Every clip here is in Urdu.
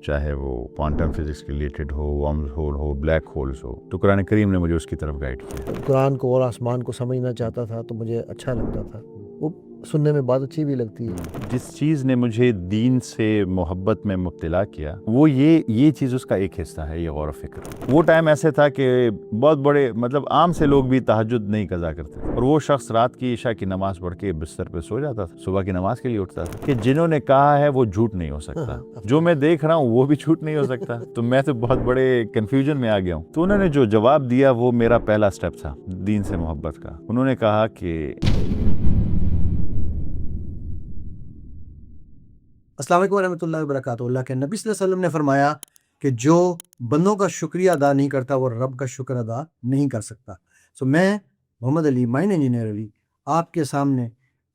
چاہے وہ کوانٹم فزکس کے ریلیٹڈ ہو، ورمز ہول ہو، بلیک ہولز ہو، تو قرآن کریم نے مجھے اس کی طرف گائیڈ کیا۔ قرآن کو اور آسمان کو سمجھنا چاہتا تھا تو مجھے اچھا لگتا تھا، وہ سننے میں بات اچھی بھی لگتی ہے۔ جس چیز نے مجھے دین سے محبت میں مبتلا کیا وہ یہ چیز اس کا ایک حصہ ہے، یہ غور و فکر۔ وہ ٹائم ایسے تھا کہ بہت بڑے عام سے لوگ بھی تہجد نہیں قضا کرتے اور وہ شخص رات کی عشاء کی نماز پڑھ کے بستر پہ سو جاتا تھا، صبح کی نماز کے لیے اٹھتا تھا کہ جنہوں نے کہا ہے وہ جھوٹ نہیں ہو سکتا، جو میں دیکھ رہا ہوں وہ بھی جھوٹ نہیں ہو سکتا، تو میں تو بہت بڑے کنفیوژن میں آ گیا ہوں۔ تو انہوں نے جو جواب دیا وہ میرا پہلا سٹیپ تھا دین سے محبت کا۔ انہوں نے کہا کہ السلام علیکم ورحمۃ اللہ وبرکاتہ۔ اللہ کے نبی صلی اللہ علیہ وسلم نے فرمایا کہ جو بندوں کا شکریہ ادا نہیں کرتا وہ رب کا شکر ادا نہیں کر سکتا۔ میں محمد علی، مائن انجینئر علی، آپ کے سامنے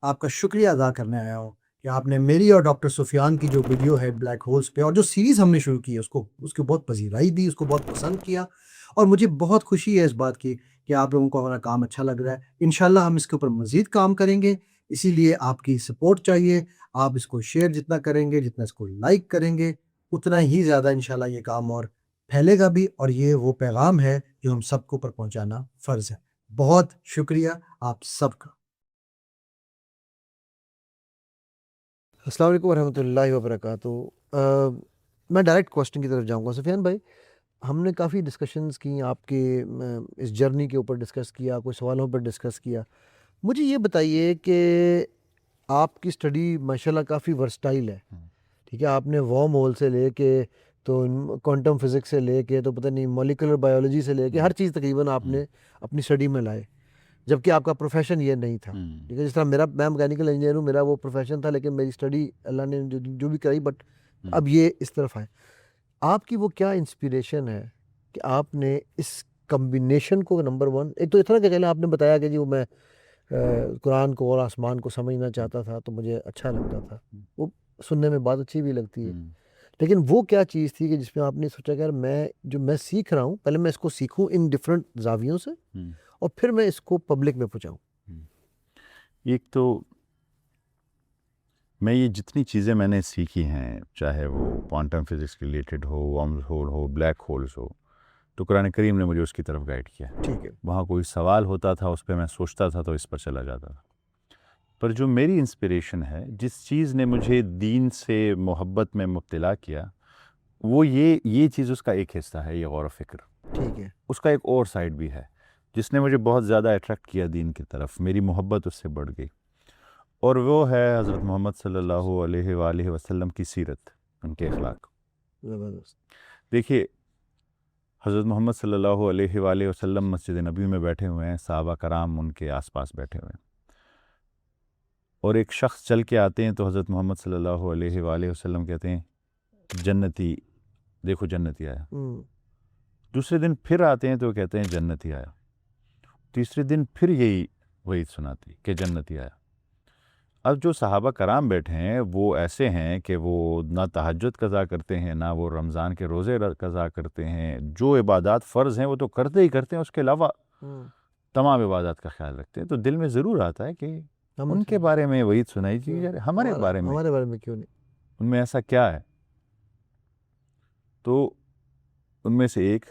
آپ کا شکریہ ادا کرنے آیا ہوں کہ آپ نے میری اور ڈاکٹر سفیان کی جو ویڈیو ہے بلیک ہولز پہ، اور جو سیریز ہم نے شروع کی ہے اس کو بہت پذیرائی دی، اس کو بہت پسند کیا، اور مجھے بہت خوشی ہے اس بات کی کہ آپ لوگوں کو ہمارا کام اچھا لگ رہا ہے۔ انشاءاللہ ہم اس کے اوپر مزید کام کریں گے، اسی لیے آپ کی سپورٹ چاہیے۔ آپ اس کو شیئر جتنا کریں گے، جتنا اس کو لائک کریں گے، اتنا ہی زیادہ انشاءاللہ یہ کام اور پھیلے گا بھی، اور یہ وہ پیغام ہے جو ہم سب کو اوپر پہنچانا فرض ہے۔ بہت شکریہ آپ سب کا۔ السلام علیکم ورحمۃ اللہ وبرکاتہ۔ میں ڈائریکٹ کوسچن کی طرف جاؤں گا۔ سفیان بھائی، ہم نے کافی ڈسکشنز کی، آپ کے اس جرنی کے اوپر ڈسکس کیا، کوئی سوالوں پر ڈسکس کیا۔ مجھے یہ بتائیے کہ آپ کی اسٹڈی ماشاءاللہ کافی ورسٹائل ہے، ٹھیک ہے؟ آپ نے وارم ہول سے لے کے تو کوانٹم فزکس سے لے کے تو پتہ نہیں مولیکولر بایولوجی سے لے کے ہر چیز تقریباً آپ نے اپنی اسٹڈی میں لائے، جبکہ آپ کا پروفیشن یہ نہیں تھا، ٹھیک ہے؟ جس طرح میں میکینیکل انجینئر ہوں، میرا وہ پروفیشن تھا، لیکن میری اسٹڈی اللہ نے جو بھی کرائی، بٹ اب یہ اس طرف آئے۔ آپ کی وہ کیا انسپریشن ہے کہ آپ نے اس کمبینیشن کو نمبر ون، ایک تو اتنا کہ آپ نے بتایا کہ جی وہ میں قرآن کو اور آسمان کو سمجھنا چاہتا تھا تو مجھے اچھا لگتا تھا، وہ سننے میں بات اچھی بھی لگتی ہے، لیکن وہ کیا چیز تھی کہ جس میں آپ نے سوچا کہ میں سیکھ رہا ہوں، پہلے میں اس کو سیکھوں ان ڈفرینٹ زاویوں سے، اور پھر میں اس کو پبلک میں پہنچاؤں۔ ایک تو میں یہ جتنی چیزیں میں نے سیکھی ہیں، چاہے وہ کوانٹم فزکس کے ریلیٹڈ ہو، ورمز ہول ہو، بلیک ہولز ہو، تو قرآن کریم نے مجھے اس کی طرف گائیڈ کیا۔ ٹھیک ہے، وہاں کوئی سوال ہوتا تھا، اس پہ میں سوچتا تھا تو اس پر چلا جاتا تھا۔ پر جو میری انسپریشن ہے، جس چیز نے مجھے دین سے محبت میں مبتلا کیا، وہ یہ چیز اس کا ایک حصہ ہے، یہ غور و فکر۔ ٹھیک ہے، اس کا ایک اور سائڈ بھی ہے جس نے مجھے بہت زیادہ اٹریکٹ کیا دین کی طرف، میری محبت اس سے بڑھ گئی، اور وہ ہے حضرت محمد صلی اللہ علیہ وآلہ وسلم کی سیرت، ان کے اخلاق۔ زبردست۔ دیکھیے، حضرت محمد صلی اللہ علیہ وآلہ وسلم مسجد نبی میں بیٹھے ہوئے ہیں، صحابہ کرام ان کے آس پاس بیٹھے ہوئے ہیں، اور ایک شخص چل کے آتے ہیں تو حضرت محمد صلی اللہ علیہ وآلہ وسلم کہتے ہیں جنتی، دیکھو جنتی آیا۔ دوسرے دن پھر آتے ہیں تو کہتے ہیں جنتی آیا۔ تیسرے دن پھر یہی وہی سناتی کہ جنتی آیا۔ اب جو صحابہ کرام بیٹھے ہیں وہ ایسے ہیں کہ وہ نہ تہجد قضا کرتے ہیں، نہ وہ رمضان کے روزے قضا کرتے ہیں، جو عبادات فرض ہیں وہ تو کرتے ہی کرتے ہیں، اس کے علاوہ تمام عبادات کا خیال رکھتے ہیں۔ تو دل میں ضرور آتا ہے کہ ان کے بارے میں وہی سنائی چاہیے، یار ہمارے بارے میں کیوں نہیں؟ ان میں ایسا کیا ہے؟ تو ان میں سے ایک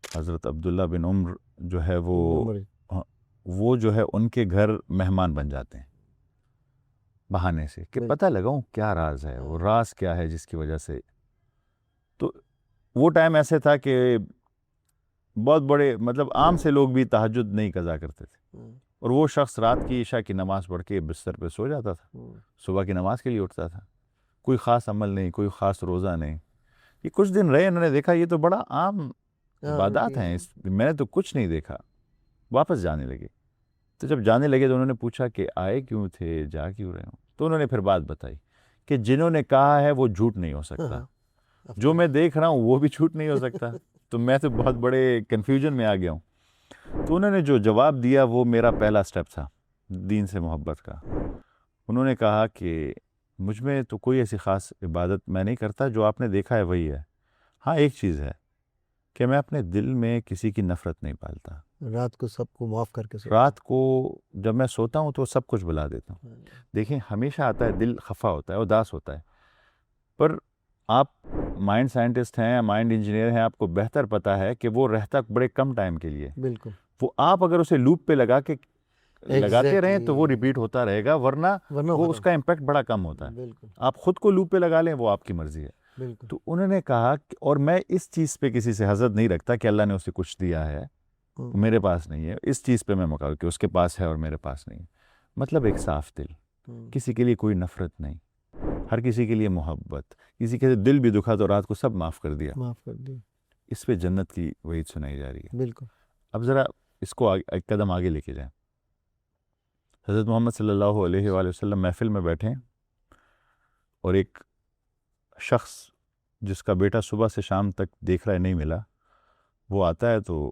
حضرت عبداللہ بن عمر جو ہے وہ جو ہے ان کے گھر مہمان بن جاتے ہیں بہانے سے کہ پتہ لگاؤں کیا راز ہے، وہ راز کیا ہے جس کی وجہ سے۔ تو وہ ٹائم ایسے تھا کہ بہت بڑے عام سے لوگ بھی تہجد نہیں قضا کرتے تھے، اور وہ شخص رات کی عشاء کی نماز پڑھ کے بستر پہ سو جاتا تھا، صبح کی نماز کے لیے اٹھتا تھا، کوئی خاص عمل نہیں، کوئی خاص روزہ نہیں۔ یہ کچھ دن رہے، انہوں نے دیکھا یہ تو بڑا عام عبادات ہیں، میں نے تو کچھ نہیں دیکھا، واپس جانے لگے۔ تو جب جانے لگے تو انہوں نے پوچھا کہ آئے کیوں تھے، جا کیوں رہے ہوں؟ تو انہوں نے پھر بات بتائی کہ جنہوں نے کہا ہے وہ جھوٹ نہیں ہو سکتا، جو میں دیکھ رہا ہوں وہ بھی جھوٹ نہیں ہو سکتا، تو میں تو بہت بڑے کنفیوژن میں آ گیا ہوں۔ تو انہوں نے جو جواب دیا وہ میرا پہلا سٹیپ تھا دین سے محبت کا۔ انہوں نے کہا کہ مجھ میں تو کوئی ایسی خاص عبادت میں نہیں کرتا، جو آپ نے دیکھا ہے وہی ہے۔ ہاں ایک چیز ہے کہ میں اپنے دل میں کسی کی نفرت نہیں پالتا، رات کو سب کو معاف کر کے رات کو جب میں سوتا ہوں تو سب کچھ بلا دیتا ہوں۔ دیکھیں ہمیشہ آتا ہے، دل خفا ہوتا ہے، اداس ہوتا ہے، پر آپ مائنڈ سائنٹسٹ ہیں یا مائنڈ انجینئر ہیں, آپ کو بہتر پتہ ہے کہ وہ رہتا بڑے کم ٹائم کے لیے. بالکل. وہ آپ اگر اسے لوپ پہ لگاتے رہیں تو وہ Exactly. ریپیٹ ہوتا رہے گا, ورنہ وہ اس کا امپیکٹ بڑا کم ہوتا ہے. بالکل آپ خود کو لوپ پہ لگا لیں, وہ آپ کی مرضی ہے. بالکل. تو انہوں نے کہا اور میں اس چیز پہ کسی سے حسد نہیں رکھتا کہ اللہ نے اسے کچھ دیا ہے میرے پاس نہیں ہے, اس چیز پہ میں مقابل کہ اس کے پاس ہے اور میرے پاس نہیں ہے. مطلب ایک صاف دل, کسی کے لیے کوئی نفرت نہیں, ہر کسی کے لیے محبت, کسی کے دل بھی دکھا تو رات کو سب معاف کر دیا. معاف کر دی. اس پہ جنت کی وعید سنائی جا رہی ہے. بالکل. اب ذرا اس کو ایک قدم آگے لے کے جائیں. حضرت محمد صلی اللہ علیہ وآلہ وسلم محفل میں بیٹھے اور ایک شخص جس کا بیٹا صبح سے شام تک دیکھ رہا ہے نہیں ملا, وہ آتا ہے تو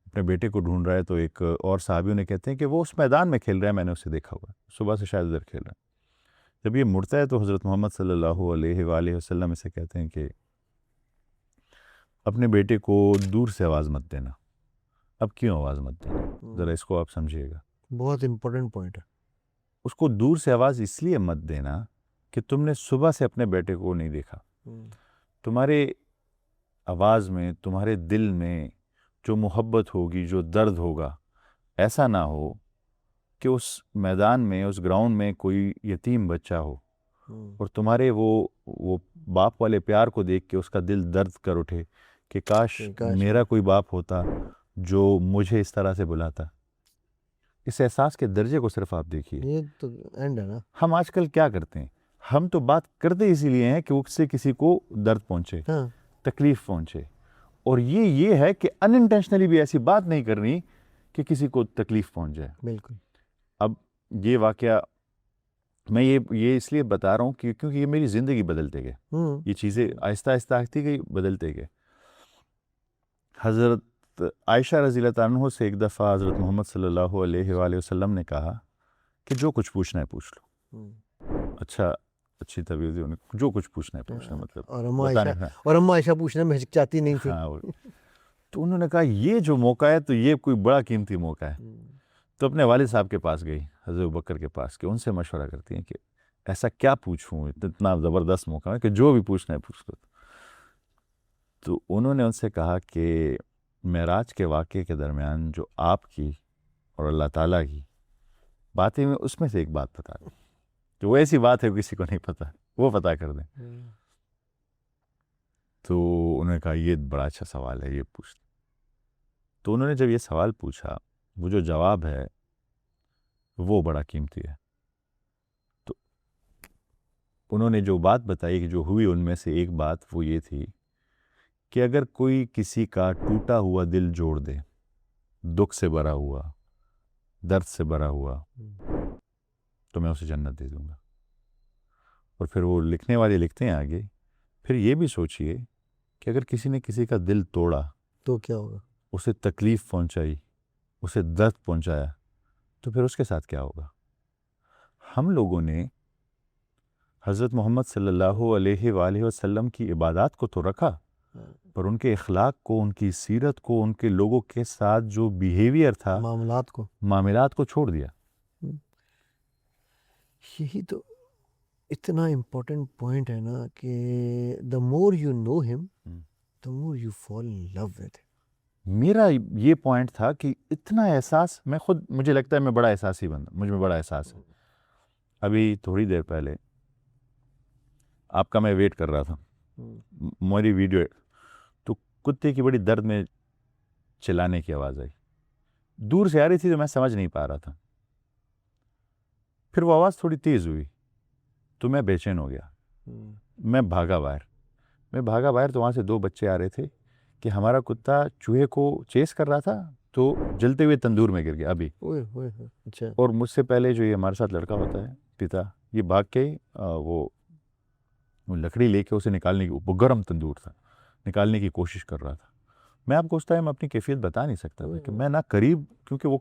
اپنے بیٹے کو ڈھونڈ رہا ہے. تو ایک اور صحابیوں نے کہتے ہیں کہ وہ اس میدان میں کھیل رہا ہے, میں نے اسے دیکھا ہوا, صبح سے شاید ادھر کھیل رہا ہے. جب یہ مڑتا ہے تو حضرت محمد صلی اللہ علیہ وآلہ وسلم اسے کہتے ہیں کہ اپنے بیٹے کو دور سے آواز مت دینا. اب کیوں آواز مت دینا, ذرا اس کو آپ سمجھیے گا. بہت امپورٹنٹ پوائنٹ ہے. اس کو دور سے آواز اس لیے مت دینا کہ تم نے صبح سے اپنے بیٹے کو نہیں دیکھا. تمہارے آواز میں, تمہارے دل میں جو محبت ہوگی, جو درد ہوگا, ایسا نہ ہو کہ اس میدان میں, اس گراؤنڈ میں کوئی یتیم بچہ ہو اور تمہارے وہ باپ والے پیار کو دیکھ کے اس کا دل درد کر اٹھے کہ کاش میرا کوئی باپ ہوتا جو مجھے اس طرح سے بلاتا. اس احساس کے درجے کو صرف آپ دیکھیے. یہ تو اینڈ ہے نا. ہم آج کل کیا کرتے ہیں, ہم تو بات کرتے اسی لیے ہیں کہ اس سے کسی کو درد پہنچے, تکلیف پہنچے, اور یہ ہے کہ ان انٹینشنلی بھی ایسی بات نہیں کرنی کہ کسی کو تکلیف پہنچ جائے. بالکل. اب یہ واقعہ میں یہ اس لیے بتا رہا ہوں کیونکہ یہ میری زندگی بدلتے گئے, یہ چیزیں آہستہ آہستہ آتی گئی, بدلتے گئے. حضرت عائشہ رضی اللہ عنہ سے ایک دفعہ حضرت محمد صلی اللہ علیہ وآلہ وسلم نے کہا کہ جو کچھ پوچھنا ہے پوچھ لو. اچھی طبیعت ہے, جو کچھ پوچھنا ہے پوچھنا, مطلب اور اما عائشہ پوچھنا میں چاہتی نہیں تھی. تو انہوں نے کہا یہ جو موقع ہے تو یہ کوئی بڑا قیمتی موقع ہے. تو اپنے والد صاحب کے پاس گئی, حضرت ابوبکر کے پاس, کہ ان سے مشورہ کرتی ہیں کہ ایسا کیا پوچھوں, اتنا زبردست موقع ہے کہ جو بھی پوچھنا ہے پوچھ لو. تو انہوں نے ان سے کہا کہ معراج کے واقعے کے درمیان جو آپ کی اور اللہ تعالیٰ کی باتیں میں, اس میں سے ایک بات بتا دیں, جو وہ ایسی بات ہے کسی کو نہیں پتہ, وہ پتہ کر دیں. تو انہوں نے کہا یہ بڑا اچھا سوال ہے, یہ پوچھ. تو انہوں نے جب یہ سوال پوچھا, وہ جو جواب ہے وہ بڑا قیمتی ہے. تو انہوں نے جو بات بتائی کہ جو ہوئی, ان میں سے ایک بات وہ یہ تھی کہ اگر کوئی کسی کا ٹوٹا ہوا دل جوڑ دے, دکھ سے بھرا ہوا, درد سے بھرا ہوا, تو میں اسے جنت دے دوں گا. اور پھر وہ لکھنے والے لکھتے ہیں آگے, پھر یہ بھی سوچئے کہ اگر کسی نے کسی کا دل توڑا تو کیا ہوگا, اسے تکلیف پہنچائی, اسے درد پہنچایا, تو پھر اس کے ساتھ کیا ہوگا. ہم لوگوں نے حضرت محمد صلی اللہ علیہ وآلہ وسلم کی عبادات کو تو رکھا, پر ان کے اخلاق کو, ان کی سیرت کو, ان کے لوگوں کے ساتھ جو بیہیویئر تھا, معاملات کو چھوڑ دیا. یہی تو اتنا امپورٹنٹ پوائنٹ ہے نا کہ the more you know him, the more you fall in love with him. میرا یہ پوائنٹ تھا کہ اتنا احساس, میں خود, مجھے لگتا ہے میں بڑا احساسی بندہ, مجھ میں بڑا احساس ہے. ابھی تھوڑی دیر پہلے آپ کا میں ویٹ کر رہا تھا, میری ویڈیو, تو کتے کی بڑی درد میں چلانے کی آواز آئی, دور سے آ رہی تھی تو میں سمجھ نہیں پا رہا تھا. پھر وہ آواز تھوڑی تیز ہوئی تو میں بے چین ہو گیا, میں بھاگا باہر. تو وہاں سے 2 بچے آ رہے تھے کہ ہمارا کتا چوہے کو چیس کر رہا تھا تو جلتے ہوئے تندور میں گر گیا ابھی. اور مجھ سے پہلے جو یہ ہمارے ساتھ لڑکا ہوتا ہے پتا, یہ بھاگ کے وہ لکڑی لے کے اسے نکالنے کی, وہ گرم تندور تھا, نکالنے کی کوشش کر رہا تھا. میں آپ کو اس ٹائم اپنی کیفیت بتا نہیں سکتا تھا کہ میں نہ قریب, کیونکہ وہ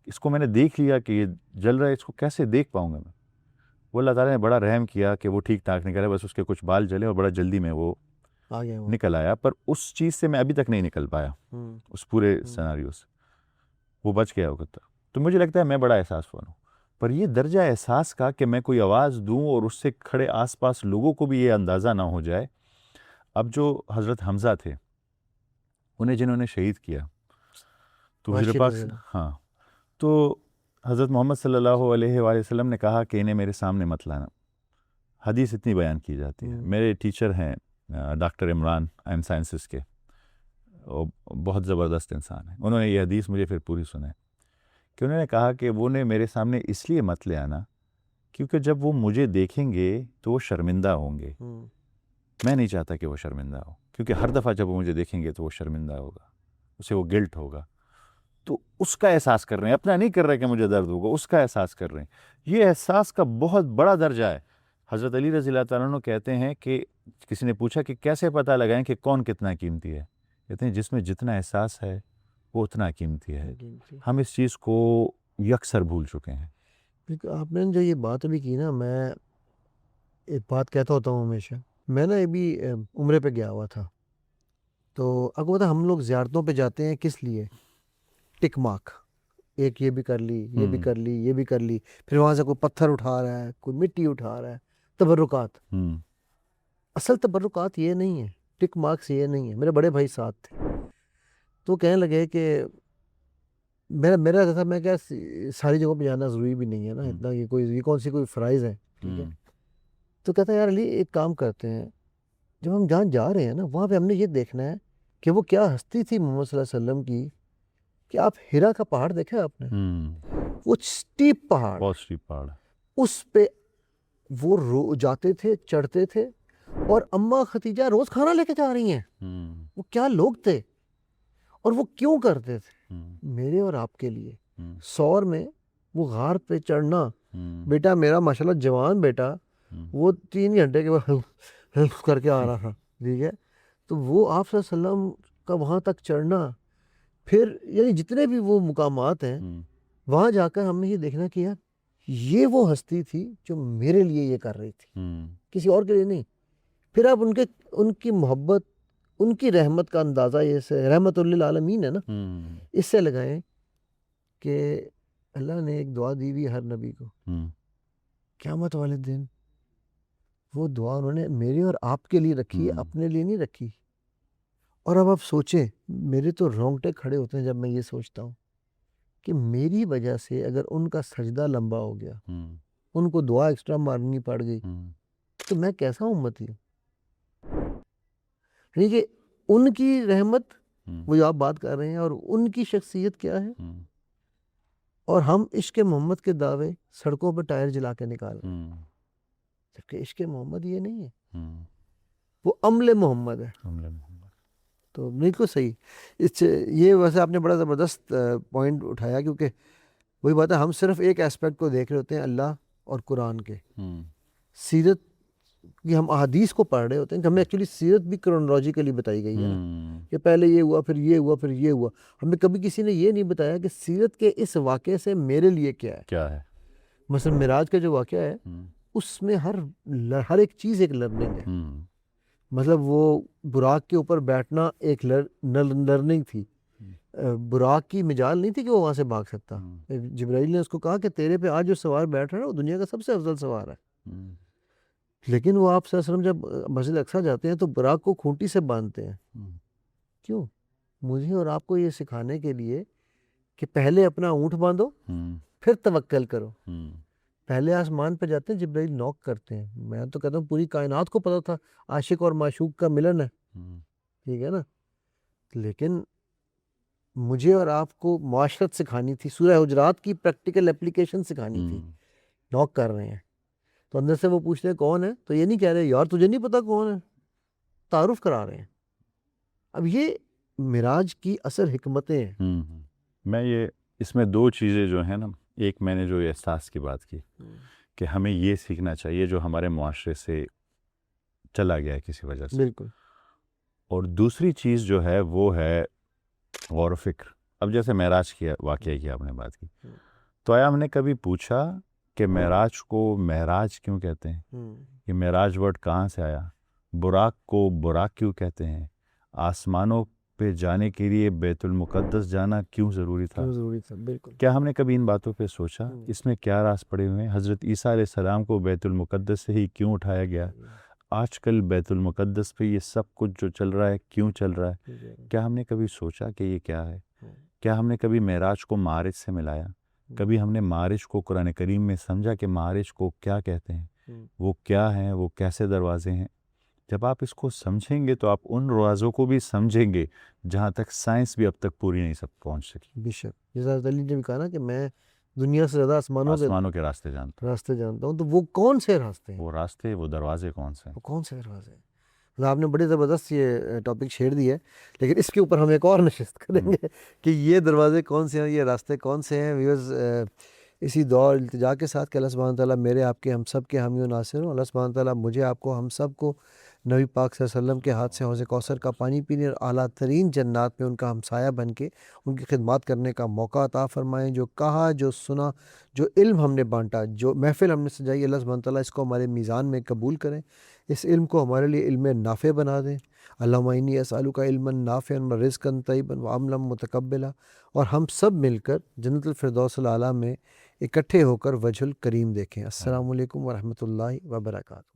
اس کو میں نے دیکھ لیا کہ یہ جل رہا ہے, اس کو کیسے دیکھ پاؤں گا میں. وہ اللہ تعالیٰ نے بڑا رحم کیا کہ وہ ٹھیک ٹھاک نکلا, بس اس کے کچھ بال جلے اور بڑا جلدی میں وہ نکل آیا. پر اس چیز سے میں ابھی تک نہیں نکل پایا, اس پورے سیناریو سے. وہ بچ گیا وہ کتا. تو مجھے لگتا ہے میں بڑا احساس ہوا ہوں. پر یہ درجہ احساس کا کہ میں کوئی آواز دوں اور اس سے کھڑے آس پاس لوگوں کو بھی یہ اندازہ نہ ہو جائے اب جو حضرت حمزہ تھے انہیں جنہوں نے شہید کیا تو حضور پاک ہاں تو حضرت محمد صلی اللہ علیہ وآلہ وسلم نے کہا کہ انہیں میرے سامنے مت لانا. حدیث اتنی بیان کی جاتی ہے. میرے ٹیچر ہیں ڈاکٹر عمران ایم سائنسز کے, وہ بہت زبردست انسان ہیں. انہوں نے یہ حدیث مجھے پھر پوری سنائی کہ انہوں نے کہا کہ وہ نے میرے سامنے اس لیے مت لے آنا کیونکہ جب وہ مجھے دیکھیں گے تو وہ شرمندہ ہوں گے. میں نہیں چاہتا کہ وہ شرمندہ ہو, کیونکہ ہر دفعہ جب وہ مجھے دیکھیں گے تو وہ شرمندہ ہوگا, اسے وہ گلٹ ہوگا. تو اس کا احساس کر رہے ہیں, اپنا نہیں کر رہے کہ مجھے درد ہوگا, اس کا احساس کر رہے ہیں. یہ احساس کا بہت بڑا درجہ ہے. حضرت علی رضی اللہ تعالیٰ عنہ کہتے ہیں کہ کسی نے پوچھا کہ کیسے پتہ لگائیں کہ کون کتنا قیمتی ہے, کہتے ہیں جس میں جتنا احساس ہے وہ اتنا قیمتی ہے. ہم اس چیز کو یکسر بھول چکے ہیں. آپ نے جو یہ بات ابھی کی نا, میں ایک بات کہتا ہوتا ہوں ہمیشہ. میں نا ابھی عمرے پہ گیا ہوا تھا, تو آپ کو پتا ہم لوگ زیارتوں پہ جاتے ہیں کس لیے؟ ٹک مارک, ایک یہ بھی کر لی, یہ بھی کر لی, یہ بھی کر لی, پھر وہاں سے کوئی پتھر اٹھا رہا ہے, کوئی مٹی اٹھا رہا ہے, تبرکات. اصل تبرکات یہ نہیں ہے, ٹک مارکس یہ نہیں ہے. میرے بڑے بھائی ساتھ تھے تو کہنے لگے کہ میرا تھا, میں کیا ساری جگہوں پہ جانا ضروری بھی نہیں ہے نا اتنا, یہ کوئی کون سی کوئی فرائض ہے, ٹھیک ہے. تو کہتا ہے یار علی ایک کام کرتے ہیں, جب ہم جہاں جا رہے ہیں نا وہاں پہ ہم نے یہ دیکھنا ہے کہ وہ کیا ہستی تھی محمد صلی اللہ علیہ وسلم کی. کہ آپ ہیرا کا پہاڑ دیکھا آپ نے, وہ اسٹیپ پہاڑ, بہت اسٹیپ پہاڑ, اس پہ وہ جاتے تھے, چڑھتے تھے, اور اماں ختیجہ روز کھانا لے کے جا رہی ہیں. وہ کیا لوگ تھے اور وہ کیوں کرتے تھے؟ میرے اور آپ کے لیے سور میں وہ غار پہ چڑھنا. بیٹا میرا ماشاءاللہ جوان بیٹا, وہ 3 گھنٹے کے بعد ہیلپ کر کے آ رہا تھا, ٹھیک ہے. تو وہ آپ صلی اللہ علیہ وسلم کا وہاں تک چڑھنا, پھر یعنی جتنے بھی وہ مقامات ہیں وہاں جا کر ہم نے یہ دیکھنا کہ یار یہ وہ ہستی تھی جو میرے لیے یہ کر رہی تھی, کسی اور کے لیے نہیں. پھر آپ ان کی محبت, ان کی رحمت کا اندازہ, یہ سے رحمت للعالمین ہے نا, اس سے لگائیں کہ اللہ نے ایک دعا دی ہوئی ہر نبی کو, قیامت والے دن وہ دعا انہوں نے میرے اور آپ کے لیے رکھی ہے, اپنے لیے نہیں رکھی. اور اب آپ سوچیں, میرے تو رونگٹے کھڑے ہوتے ہیں جب میں یہ سوچتا ہوں کہ میری وجہ سے اگر ان کا سجدہ لمبا ہو گیا, ان کو دعا ایکسٹرا مارنی پڑ گئی, تو میں کیسا امتی ہوں. یعنی کہ ان کی رحمت, وہ جو آپ بات کر رہے ہیں, اور ان کی شخصیت کیا ہے, اور ہم عشق محمد کے دعوے سڑکوں پہ ٹائر جلا کے نکال رہے ہیں. جبکہ عشق محمد یہ نہیں ہے, وہ عمل محمد ہے. تو بالکل صحیح. یہ ویسے آپ نے بڑا زبردست پوائنٹ اٹھایا, کیونکہ وہی بات ہے, ہم صرف ایک ایسپیکٹ کو دیکھ رہے ہوتے ہیں, اللہ اور قرآن کے. سیرت کی ہم احادیث کو پڑھ رہے ہوتے ہیں کہ ہمیں ایکچولی سیرت بھی کرونالوجیکلی بتائی گئی ہے کہ پہلے یہ ہوا, پھر یہ ہوا, پھر یہ ہوا. ہمیں کبھی کسی نے یہ نہیں بتایا کہ سیرت کے اس واقعے سے میرے لیے کیا ہے. مثلا معراج کا جو واقعہ ہے اس میں ہر ایک چیز ایک لرننگ ہے. مطلب وہ براق کے اوپر بیٹھنا ایک لرننگ تھی. براق کی مجال نہیں تھی کہ وہ وہاں سے بھاگ سکتا. جبرائیل نے اس کو کہا کہ تیرے پہ آج جو سوار بیٹھ رہا ہے وہ دنیا کا سب سے افضل سوار ہے. لیکن وہ آپ صلی اللہ علیہ وسلم جب مسجد اقصیٰ جاتے ہیں تو براق کو کھونٹی سے باندھتے ہیں. کیوں؟ مجھے اور آپ کو یہ سکھانے کے لیے کہ پہلے اپنا اونٹ باندھو, پھر توکل کرو. پہلے آسمان پہ جاتے ہیں, جبرائیل نوک کرتے ہیں. میں تو کہتا ہوں پوری کائنات کو پتہ تھا عاشق اور معشوق کا ملن ہے, ٹھیک ہے نا. لیکن مجھے اور آپ کو معاشرت سکھانی تھی, سورہ حجرات کی پریکٹیکل اپلیکیشن سکھانی تھی. نوک کر رہے ہیں تو اندر سے وہ پوچھتے ہیں کون ہے, تو یہ نہیں کہہ رہے یار تجھے نہیں پتا کون ہے, تعارف کرا رہے ہیں. اب یہ معراج کی اصل حکمتیں ہیں. میں یہ اس میں 2 چیزیں جو ہیں نا, ایک میں نے جو احساس کی بات کی کہ ہمیں یہ سیکھنا چاہیے جو ہمارے معاشرے سے چلا گیا ہے کسی وجہ سے, بالکل. اور دوسری چیز جو ہے وہ ہے غور و فکر. اب جیسے معراج کی واقعہ کی آپ نے بات کی, تو آیا ہم نے کبھی پوچھا کہ معراج کو معراج کیوں کہتے ہیں؟ یہ معراج ورڈ کہاں سے آیا؟ براق کو براق کیوں کہتے ہیں؟ آسمانوں پہ جانے کے لیے بیت المقدس جانا کیوں ضروری تھا؟ بالکل. کیا ہم نے کبھی ان باتوں پہ سوچا اس میں کیا راز پڑے ہوئے ہیں؟ حضرت عیسیٰ علیہ السلام کو بیت المقدس سے ہی کیوں اٹھایا گیا آج کل بیت المقدس پہ یہ سب کچھ جو چل رہا ہے کیوں چل رہا ہے؟ کیا ہم نے کبھی سوچا کہ یہ کیا ہے؟ کیا ہم نے کبھی معراج کو معارج سے ملایا؟ کبھی ہم نے معارج کو قرآن کریم میں سمجھا کہ معارج کو کیا کہتے ہیں، وہ کیا ہیں، وہ کیسے دروازے ہیں؟ جب آپ اس کو سمجھیں گے تو آپ ان روازوں کو بھی سمجھیں گے جہاں تک سائنس بھی اب تک پوری نہیں سب پہنچ سکی۔ بے شک، جیسا حضرت علی نے بھی کہا نا کہ میں دنیا سے زیادہ آسمانوں کے راستے جانتا راستے جانتا ہوں، تو وہ کون سے راستے ہیں؟ ہوں، وہ راستے، وہ دروازے کون سے ہیں؟ وہ کون سے دروازے ہیں؟ مطلب آپ نے بڑی زبردست یہ ٹاپک چھیڑ دی ہے، لیکن اس کے اوپر ہم ایک اور نشست کریں گے کہ یہ دروازے کون سے ہیں، یہ راستے کون سے ہیں۔ ویورز، اسی دعا التجا کے ساتھ کہ اللہ سبحانہ تعالیٰ میرے آپ کے ہم سب کے حامی و ناصر ہوں، اللہ سبحانہ تعالیٰ مجھے آپ کو ہم سب کو نبی پاک صلی اللہ علیہ وسلم کے ہاتھ سے حوض کوثر کا پانی پینے اور اعلیٰ ترین جنات میں ان کا ہمسایہ بن کے ان کی خدمات کرنے کا موقع عطا فرمائیں۔ جو کہا، جو سنا، جو علم ہم نے بانٹا، جو محفل ہم نے سجائی، اللہ سبحانہ تعالیٰ اس کو ہمارے میزان میں قبول کریں، اس علم کو ہمارے لیے علم نافع بنا دیں۔ اللہم انی اسألک علما نافعا ورزقا طیبا وعملا متقبلا، اور ہم سب مل کر جنت الفردوس الاعلیٰ میں اکٹھے ہو کر وجہ الکریم دیکھیں۔ السلام علیکم ورحمۃ اللہ وبرکاتہ۔